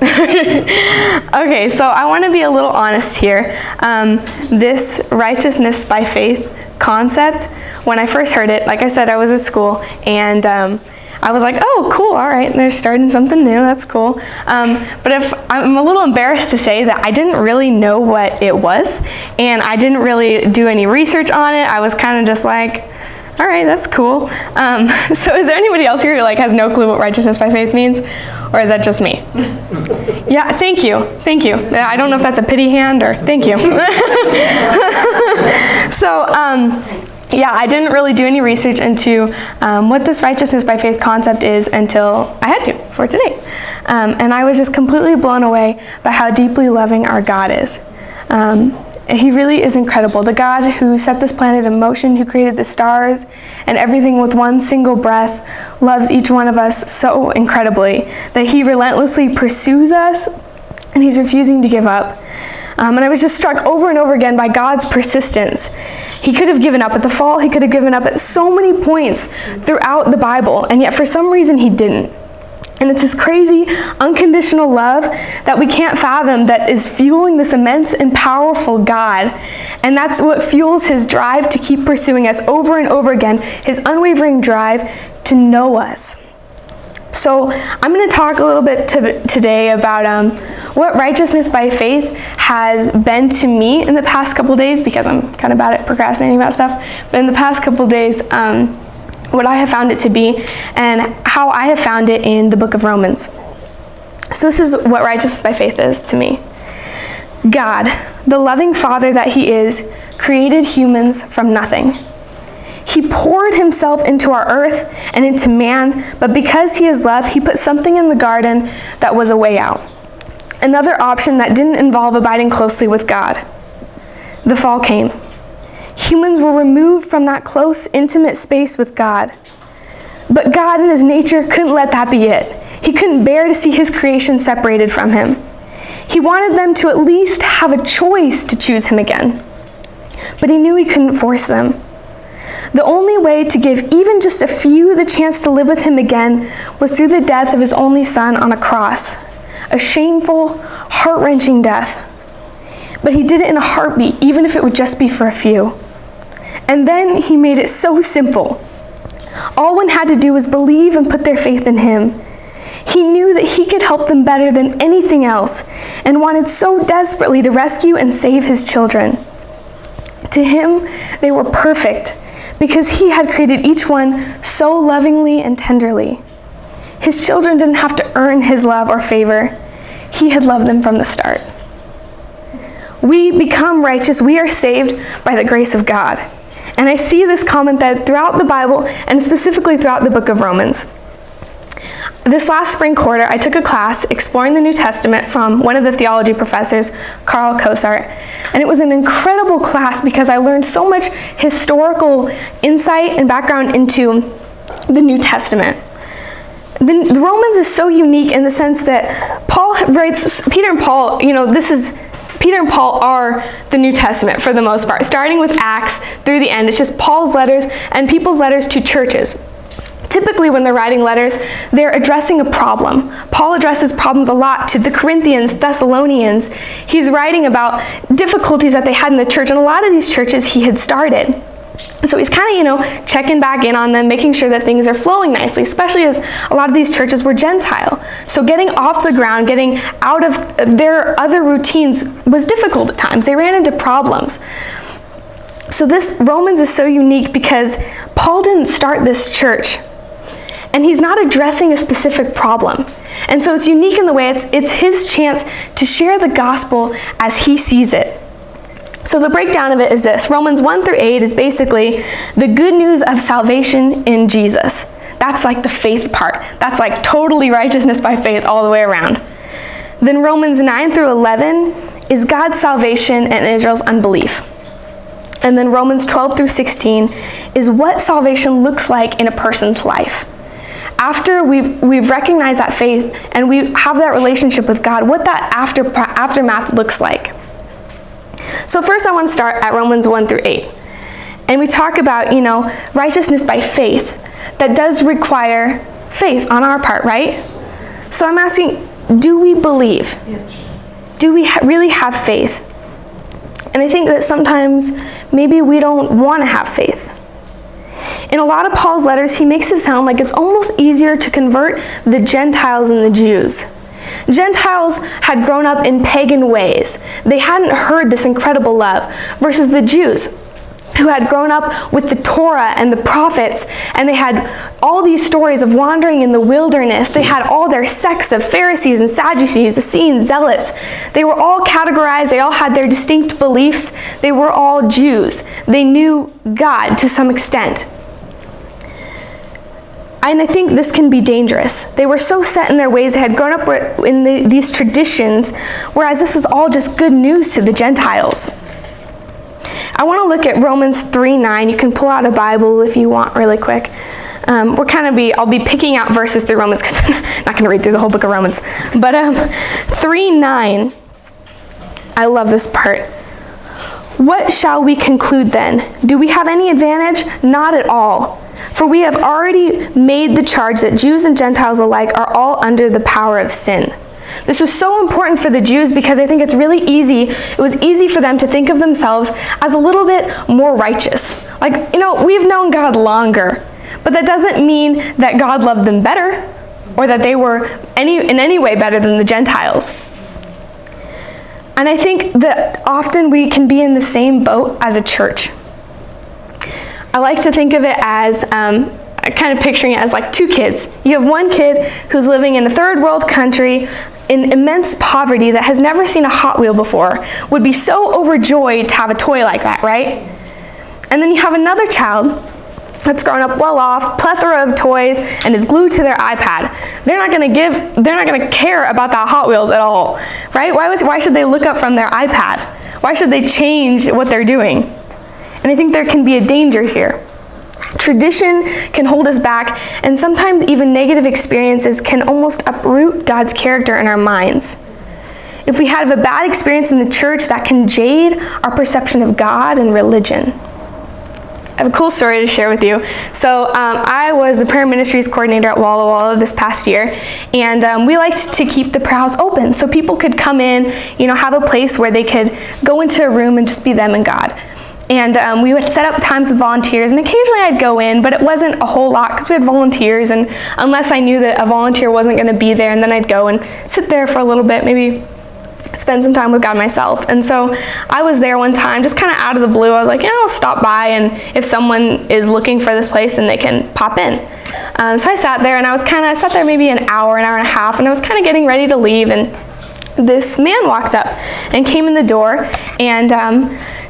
Okay, so I want to be a little honest here. This righteousness by faith concept, when I first heard it, like I said, I was at school, and I was like, oh, cool, all right, they're starting something new, that's cool. But if I'm a little embarrassed to say that I didn't really know what it was, and I didn't really do any research on it. I was kind of just like, all right, that's cool. So is there anybody else here who has no clue what righteousness by faith means? Or is that just me? Yeah, thank you. I don't know if that's a pity hand or thank you. So, yeah, I didn't really do any research into what this righteousness by faith concept is until I had to for today. And I was just completely blown away by how deeply loving our God is. He really is incredible. The God who set this planet in motion, who created the stars and everything with one single breath, loves each one of us so incredibly that he relentlessly pursues us and he's refusing to give up. And I was just struck over and over again by God's persistence. He could have given up at the fall. He could have given up at so many points throughout the Bible, and yet for some reason he didn't. And it's this crazy, unconditional love that we can't fathom that is fueling this immense and powerful God. And that's what fuels his drive to keep pursuing us over and over again, his unwavering drive to know us. So I'm going to talk a little bit today about what righteousness by faith has been to me in the past couple days, because I'm kind of bad at procrastinating about stuff. But in the past couple days, what I have found it to be, and how I have found it in the book of Romans. So this is what righteousness by faith is to me. God, the loving Father that he is, created humans from nothing. He poured himself into our earth and into man, but because he is love, he put something in the garden that was a way out. Another option that didn't involve abiding closely with God. The fall came. Humans were removed from that close, intimate space with God. But God in his nature couldn't let that be it. He couldn't bear to see his creation separated from him. He wanted them to at least have a choice to choose him again. But he knew he couldn't force them. The only way to give even just a few the chance to live with him again was through the death of his only son on a cross. A shameful, heart-wrenching death. But he did it in a heartbeat, even if it would just be for a few. And then he made it so simple. All one had to do was believe and put their faith in him. He knew that he could help them better than anything else, and wanted so desperately to rescue and save his children. To him, they were perfect, because he had created each one so lovingly and tenderly. His children didn't have to earn his love or favor. He had loved them from the start. We become righteous, we are saved by the grace of God. And I see this commented throughout the Bible, and specifically throughout the book of Romans. This last spring quarter, I took a class exploring the New Testament from one of the theology professors, Carl Kosart. And it was an incredible class because I learned so much historical insight and background into the New Testament. The Romans is so unique in the sense that Paul writes, Peter and Paul, Peter and Paul are the New Testament for the most part, starting with Acts through the end. It's just Paul's letters and people's letters to churches. Typically, when they're writing letters, they're addressing a problem. Paul addresses problems a lot to the Corinthians, Thessalonians. He's writing about difficulties that they had in the church, and a lot of these churches he had started. So he's kind of, checking back in on them, making sure that things are flowing nicely, especially as a lot of these churches were Gentile. So getting off the ground, getting out of their other routines was difficult at times. They ran into problems. So this Romans is so unique because Paul didn't start this church. And he's not addressing a specific problem. And so it's unique in the way it's his chance to share the gospel as he sees it. So the breakdown of it is this. Romans 1 through 8 is basically the good news of salvation in Jesus. That's like the faith part. That's like totally righteousness by faith all the way around. Then Romans 9 through 11 is God's salvation and Israel's unbelief. And then Romans 12 through 16 is what salvation looks like in a person's life. After we've recognized that faith and we have that relationship with God, what that aftermath looks like. So first I want to start at Romans 1 through 8. And we talk about, righteousness by faith. That does require faith on our part, right? So I'm asking, do we believe? Do we really have faith? And I think that sometimes maybe we don't want to have faith. In a lot of Paul's letters, he makes it sound like it's almost easier to convert the Gentiles than the Jews. Gentiles had grown up in pagan ways. They hadn't heard this incredible love, versus the Jews, who had grown up with the Torah and the prophets, and they had all these stories of wandering in the wilderness. They had all their sects of Pharisees and Sadducees, Essenes, Zealots. They were all categorized. They all had their distinct beliefs. They were all Jews. They knew God to some extent. And I think this can be dangerous. They were so set in their ways. They had grown up in these traditions, whereas this was all just good news to the Gentiles. I want to look at Romans 3:9. You can pull out a Bible if you want really quick. I'll be picking out verses through Romans because I'm not going to read through the whole book of Romans. But 3:9, I love this part. What shall we conclude then? Do we have any advantage? Not at all. For we have already made the charge that Jews and Gentiles alike are all under the power of sin. This was so important for the Jews because I think it's really easy. It was easy for them to think of themselves as a little bit more righteous. Like, we've known God longer, but that doesn't mean that God loved them better or that they were in any way better than the Gentiles. And I think that often we can be in the same boat as a church. I like to think of it as kind of picturing it as like two kids. You have one kid who's living in a third world country in immense poverty that has never seen a Hot Wheel before, would be so overjoyed to have a toy like that, right? And then you have another child that's grown up well off, plethora of toys, and is glued to their iPad. They're not going to care about that Hot Wheels at all, right? Why should they look up from their iPad? Why should they change what they're doing? And I think there can be a danger here. Tradition can hold us back, and sometimes even negative experiences can almost uproot God's character in our minds. If we have a bad experience in the church, that can jade our perception of God and religion. I have a cool story to share with you. So I was the prayer ministries coordinator at Walla Walla this past year, and we liked to keep the prayer house open so people could come in, have a place where they could go into a room and just be them and God. And we would set up times with volunteers, and occasionally I'd go in, but it wasn't a whole lot because we had volunteers, and unless I knew that a volunteer wasn't going to be there, and then I'd go and sit there for a little bit, maybe spend some time with God myself. And so I was there one time, just kind of out of the blue. I was like, I'll stop by, and if someone is looking for this place, then they can pop in. So I sat there, and I sat there maybe an hour and a half, and I was kind of getting ready to leave, and this man walked up and came in the door, and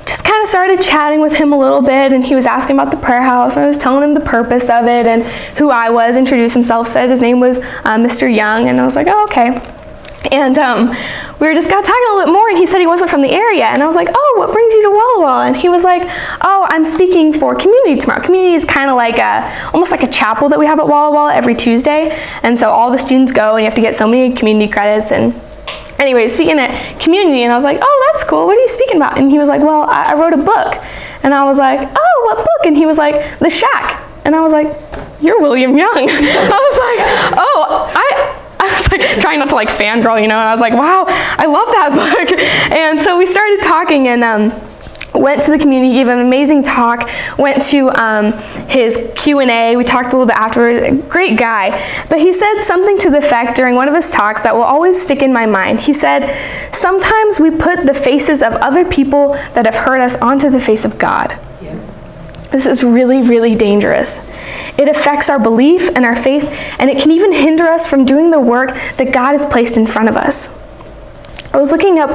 just kind of started chatting with him a little bit, and he was asking about the prayer house, and I was telling him the purpose of it and who I was, introduced himself, said his name was Mr. Young, and I was like, oh, okay. And we were just got talking a little bit more, and he said he wasn't from the area, and I was like, oh, what brings you to Walla Walla? And he was like, oh, I'm speaking for Community tomorrow. Community is kind of like almost like a chapel that we have at Walla Walla every Tuesday, and so all the students go, and you have to get so many community credits. And anyway, speaking at Community, and I was like, oh, that's cool. What are you speaking about? And he was like, well, I wrote a book. And I was like, oh, what book? And he was like, The Shack. And I was like, you're William Young. I was like, oh, I was like trying not to like fangirl, and I was like, wow, I love that book. And so we started talking, and went to the community, gave an amazing talk, went to his Q&A. We talked a little bit afterward. Great guy. But he said something to the effect during one of his talks that will always stick in my mind. He said, sometimes we put the faces of other people that have hurt us onto the face of God. Yeah. This is really, really dangerous. It affects our belief and our faith, and it can even hinder us from doing the work that God has placed in front of us. I was looking up,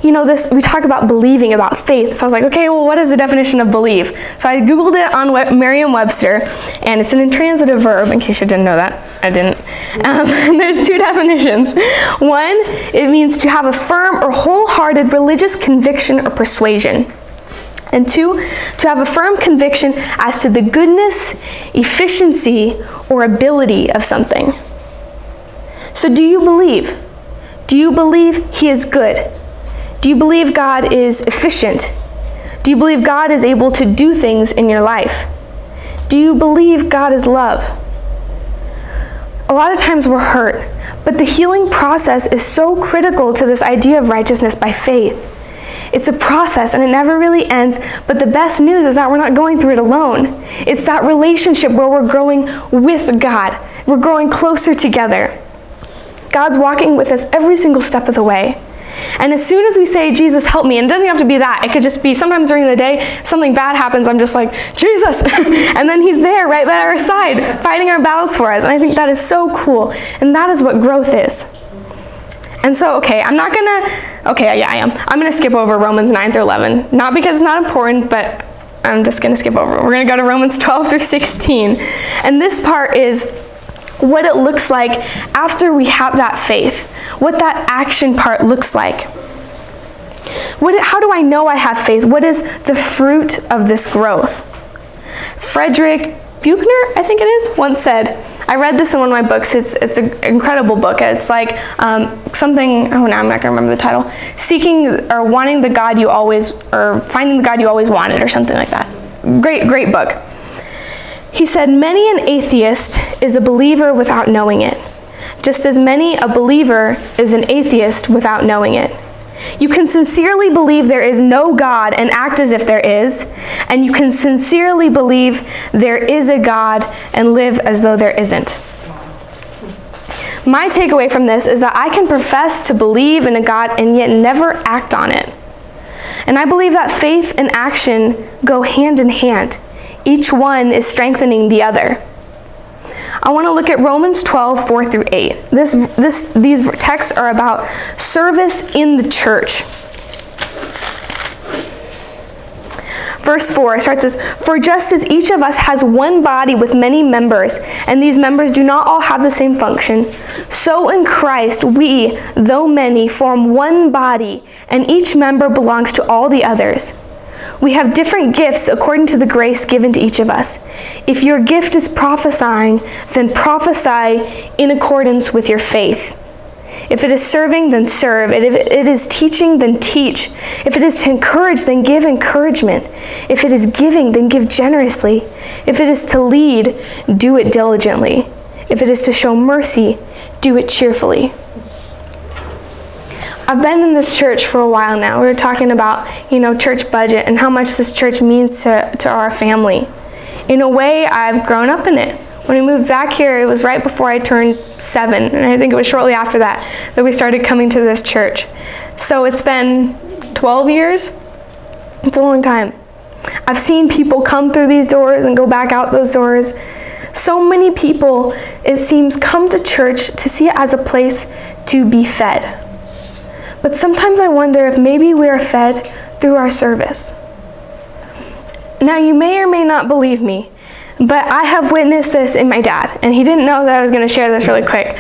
we talk about believing, about faith. So I was like, okay, well, what is the definition of believe? So I Googled it on Merriam-Webster, and it's an intransitive verb, in case you didn't know that. I didn't. There's two definitions. One, it means to have a firm or wholehearted religious conviction or persuasion. And two, to have a firm conviction as to the goodness, efficiency, or ability of something. So do you believe? Do you believe He is good? Do you believe God is efficient? Do you believe God is able to do things in your life? Do you believe God is love? A lot of times we're hurt, but the healing process is so critical to this idea of righteousness by faith. It's a process and it never really ends, but the best news is that we're not going through it alone. It's that relationship where we're growing with God. We're growing closer together. God's walking with us every single step of the way. And as soon as we say, Jesus, help me, and it doesn't have to be that. It could just be sometimes during the day, something bad happens, I'm just like, Jesus! And then he's there right by our side, fighting our battles for us. And I think that is so cool. And that is what growth is. And so, I am. I'm going to skip over Romans 9 through 11. Not because it's not important, but I'm just going to skip over. We're going to go to Romans 12 through 16. And this part is what it looks like after we have that faith. What that action part looks like. How do I know I have faith? What is the fruit of this growth? Frederick Buechner, I think it is, once said, I read this in one of my books. It's an incredible book. It's like something, now I'm not going to remember the title. Seeking or wanting the God you always, or finding the God you always wanted, or something like that. Great book. He said, many an atheist is a believer without knowing it, just as many a believer is an atheist without knowing it. You can sincerely believe there is no God and act as if there is, and you can sincerely believe there is a God and live as though there isn't. My takeaway from this is that I can profess to believe in a God and yet never act on it. And I believe that faith and action go hand in hand. Each one is strengthening the other. I want to look at Romans 12, 4 through 8. These texts are about service in the church. Verse 4 starts as, for just as each of us has one body with many members, and these members do not all have the same function, so in Christ we, though many, form one body, and each member belongs to all the others. We have different gifts according to the grace given to each of us. If your gift is prophesying, then prophesy in accordance with your faith. If it is serving, then serve. If it is teaching, then teach. If it is to encourage, then give encouragement. If it is giving, then give generously. If it is to lead, do it diligently. If it is to show mercy, do it cheerfully. I've been in this church for a while now. We were talking about, church budget and how much this church means to our family. In a way, I've grown up in it. When we moved back here, it was right before I turned 7, and I think it was shortly after that we started coming to this church. So it's been 12 years. It's a long time. I've seen people come through these doors and go back out those doors. So many people, it seems, come to church to see it as a place to be fed. But sometimes I wonder if maybe we are fed through our service. Now, you may or may not believe me, but I have witnessed this in my dad, and he didn't know that I was going to share this really quick.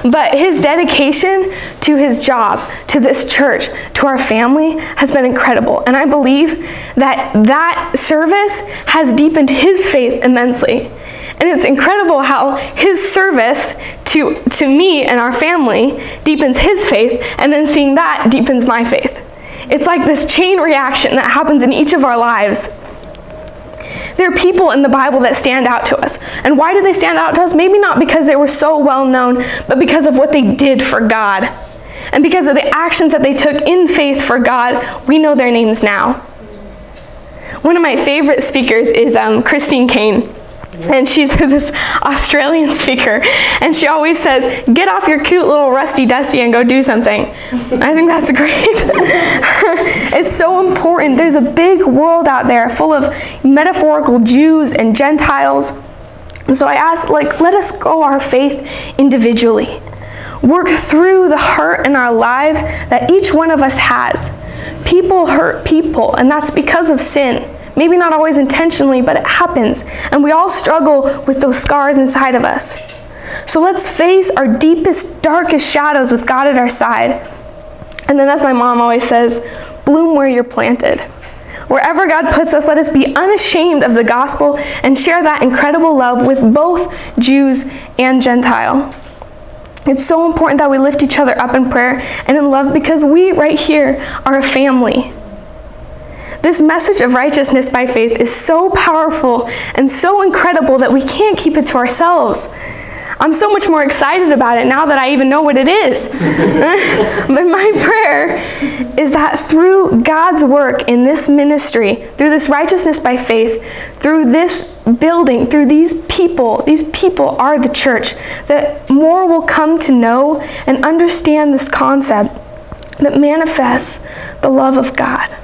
But his dedication to his job, to this church, to our family has been incredible. And I believe that service has deepened his faith immensely. And it's incredible how his service to me and our family deepens his faith, and then seeing that deepens my faith. It's like this chain reaction that happens in each of our lives. There are people in the Bible that stand out to us. And why do they stand out to us? Maybe not because they were so well known, but because of what they did for God. And because of the actions that they took in faith for God, we know their names now. One of my favorite speakers is Christine Caine. And she's this Australian speaker, and she always says, get off your cute little rusty dusty and go do something. I think that's great. It's so important. There's a big world out there full of metaphorical Jews and Gentiles. And so I asked, let us grow our faith individually. Work through the hurt in our lives that each one of us has. People hurt people, and that's because of sin. Maybe not always intentionally, but it happens. And we all struggle with those scars inside of us. So let's face our deepest, darkest shadows with God at our side. And then, as my mom always says, bloom where you're planted. Wherever God puts us, let us be unashamed of the gospel and share that incredible love with both Jews and Gentile. It's so important that we lift each other up in prayer and in love, because we right here are a family. This message of righteousness by faith is so powerful and so incredible that we can't keep it to ourselves. I'm so much more excited about it now that I even know what it is. But my prayer is that through God's work in this ministry, through this righteousness by faith, through this building, through these people are the church, that more will come to know and understand this concept that manifests the love of God.